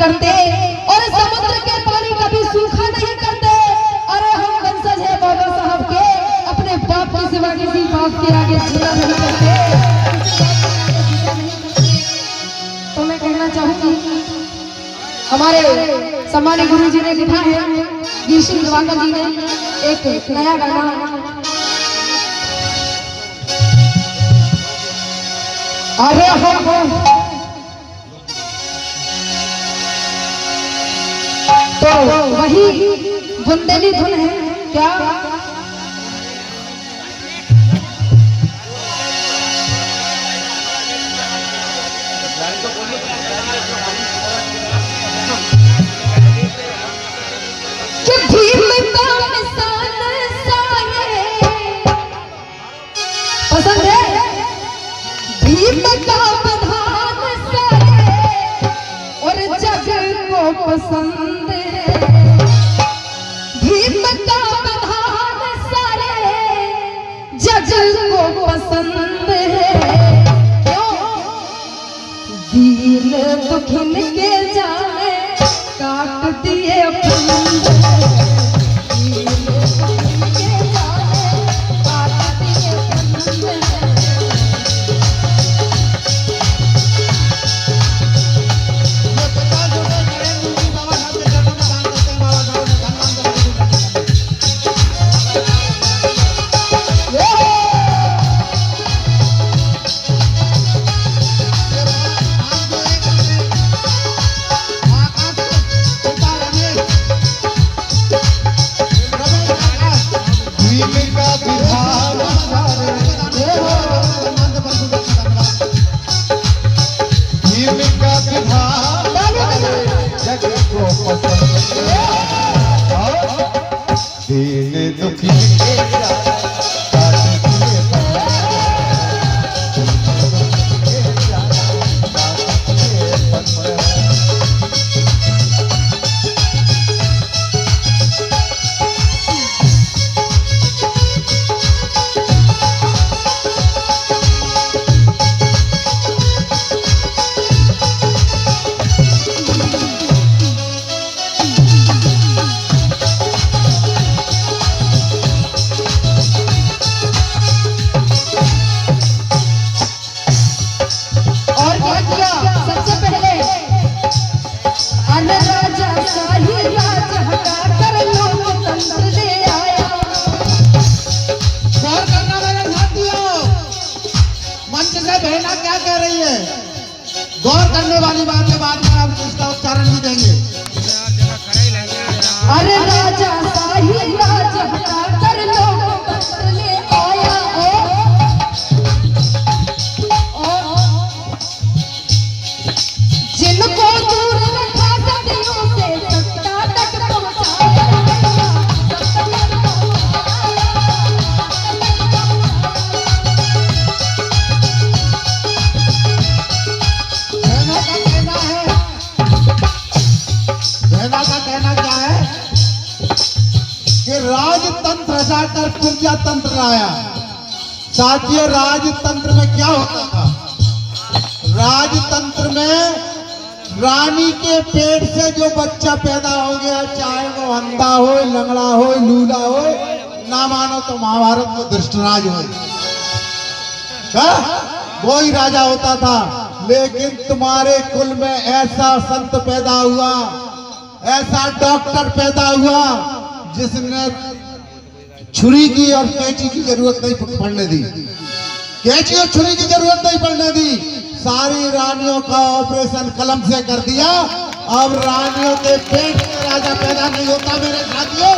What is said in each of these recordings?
करते और समुद्र के पानी कभी सूखा नहीं करते। अरे हम वंशज है बाबा साहब के, अपने बाप की सिवा किसी बाप के आगे झूला नहीं करते। तो मैं कहना चाहूंगी हमारे सम्मानित गुरु जी ने लिखा है, वीर सिंह दिवाकर जी ने एक नया गाना। अरे तो वही बुंदेली धुन है क्या? कि भीम का निशान साये पसंद है, भीम का प्रधान साये और जग को पसंद है। भीम का प्रधान सारे जग को पसंद है। क्यों? दिल दुखिन के जाने काट दिए फंद। गौर करने वाली बात के बाद में आप इसका उच्चारण भी देंगे। अरे राजा शाही राज हटाकर लोकतंत्र ले आया जिनको दूर रखा सदियों से सत्ता तक पहुंचाया। कहना क्या है कि राजतंत्र हटाकर प्रजातंत्र लाया। साथियों, राजतंत्र में क्या होता था? राजतंत्र में रानी के पेट से जो बच्चा पैदा हो गया, चाहे वो अंधा हो, लंगड़ा हो, लूला हो, ना मानो तो महाभारत में धृतराज हो, वो ही राजा होता था। लेकिन तुम्हारे कुल में ऐसा संत पैदा हुआ, ऐसा डॉक्टर पैदा हुआ जिसने छुरी की और कैंची की जरूरत नहीं पड़ने दी। कैंची और छुरी की जरूरत नहीं पड़ने दी। सारी रानियों का ऑपरेशन कलम से कर दिया। अब रानियों के पेट में राजा पैदा नहीं होता मेरे साथियों,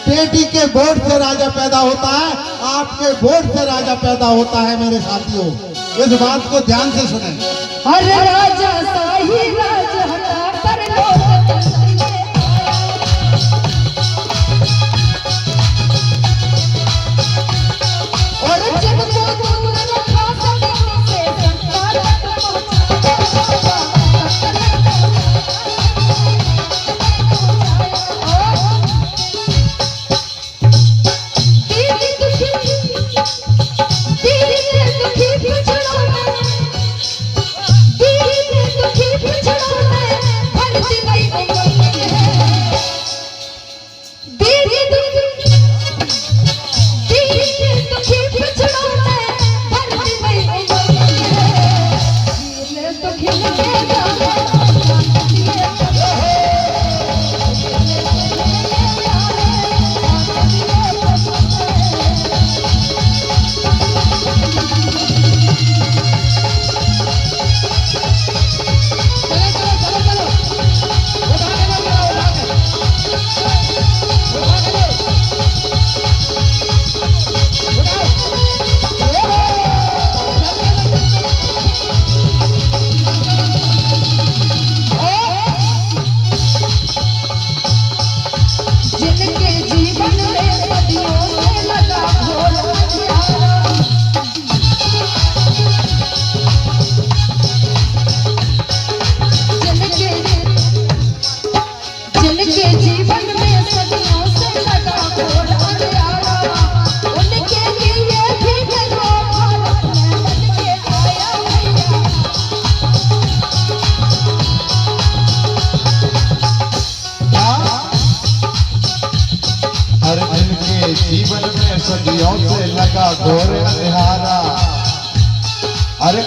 बेटी के वोट से राजा पैदा होता है। आपके वोट से राजा पैदा होता है मेरे साथियों, इस बात को ध्यान से सुने। अरे राजा शाही राज हटाकर लोकतंत्र ले आया और जिनको दूर रखा सदियों से सत्ता तक पहुंचाया। दीदी दुखी पिछड़ों में, दीदी दुखी पिछड़ों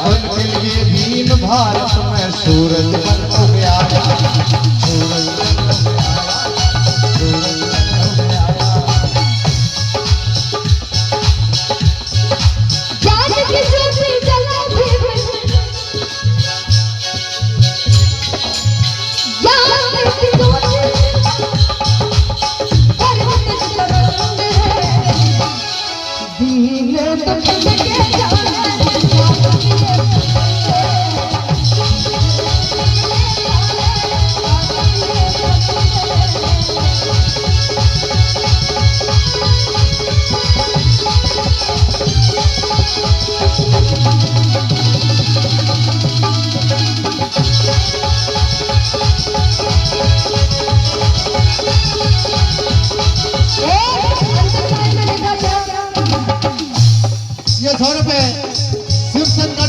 कल के लिए दीन भारत में सूरज बन हो गया, सूरज बन हो गया, सूरज बन हो गया। ज्ञान की ज्योति जला भी, ज्ञान की ज्योति पर्वत तरंग है, दीन दुख के जाने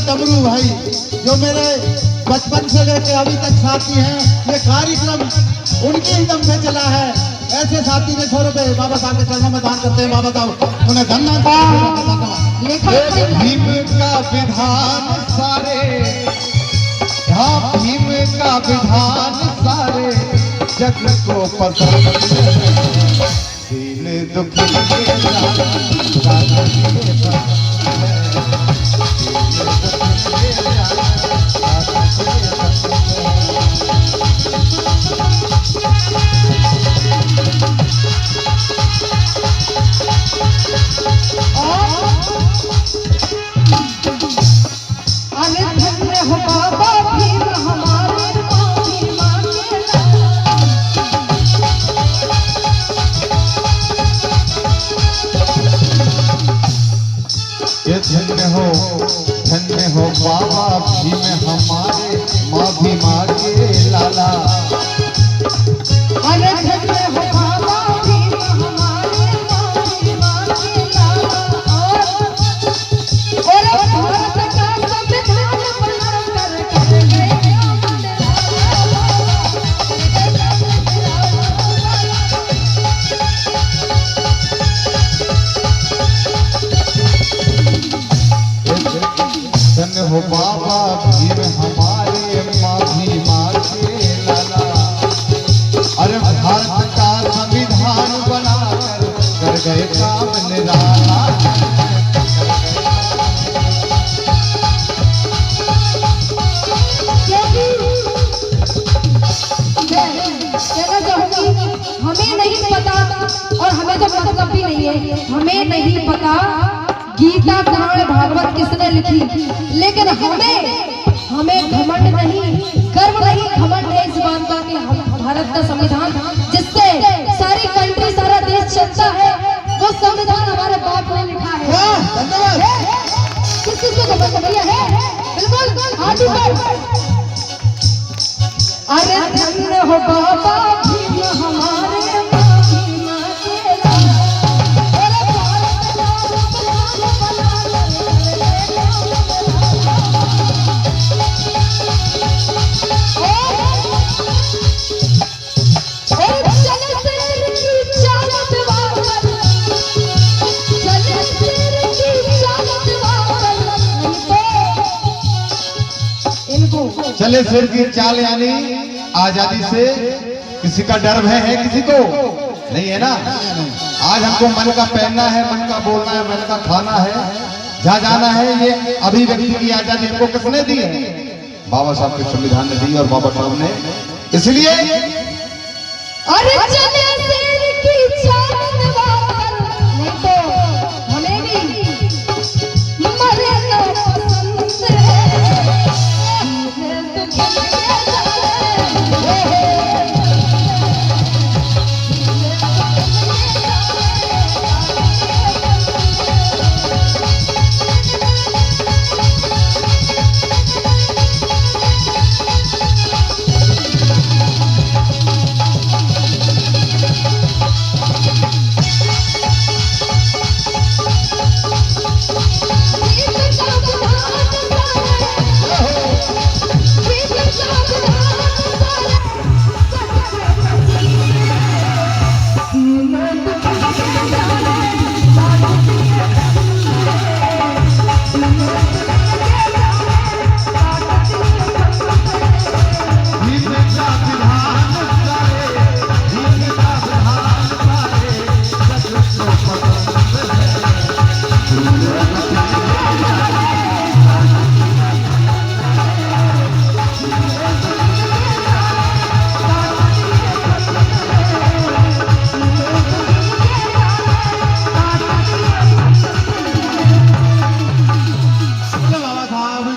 डमरू भाई जो मेरे बचपन से लेकर अभी तक साथी हैं, ये कार्यक्रम उनके ही दम पे चला है। ऐसे साथी ने 100 रुपए बाबा साहब के चरणों में दान करते हैं। बाबा साहब उन्हें धन्यवाद। भीम का विधान सारे, हाँ भीम का विधान सारे जग को पसंद, दीन दुखी धन्य हो बाबा भीम हमारे, माँ भी माँ के लाला। अरे धन्य हो बाबा भीम हमारे, माँ भी माँ के लाला। और भारत का संविधान बना कर गए धन्य हो बाबा भीम हमारे, माँ भी माँ के लाला। अरे भारत का संविधान बना कर गए काम निराला। हमें नहीं पता और हमें तो मतलब भी नहीं है, हमें नहीं पता गीता पुराण भागवत किसने लिखी, लेकिन हमें घमंड नहीं, गर्व नहीं, घमंड है इस बात का कि हम भारत का संविधान जिससे सारी कंट्री सारा देश चलता है, वो संविधान हमारे बाप ने लिखा है। किस चीज को घमंड है? बिल्कुल हाथ ऊपर। अरे धन्य हो बाबा भीम हमारे, चले सिर की चाल, यानी आजादी से किसी का डर है किसी को नहीं है ना। आज हमको मन का पहनना है, मन का बोलना है, मन का खाना है, जहाँ जाना है, ये अभिव्यक्ति की आजादी हमको किसने दी है? बाबा साहब के संविधान ने दी और बाबा साहब ने, इसलिए अरे चले सिर की चाल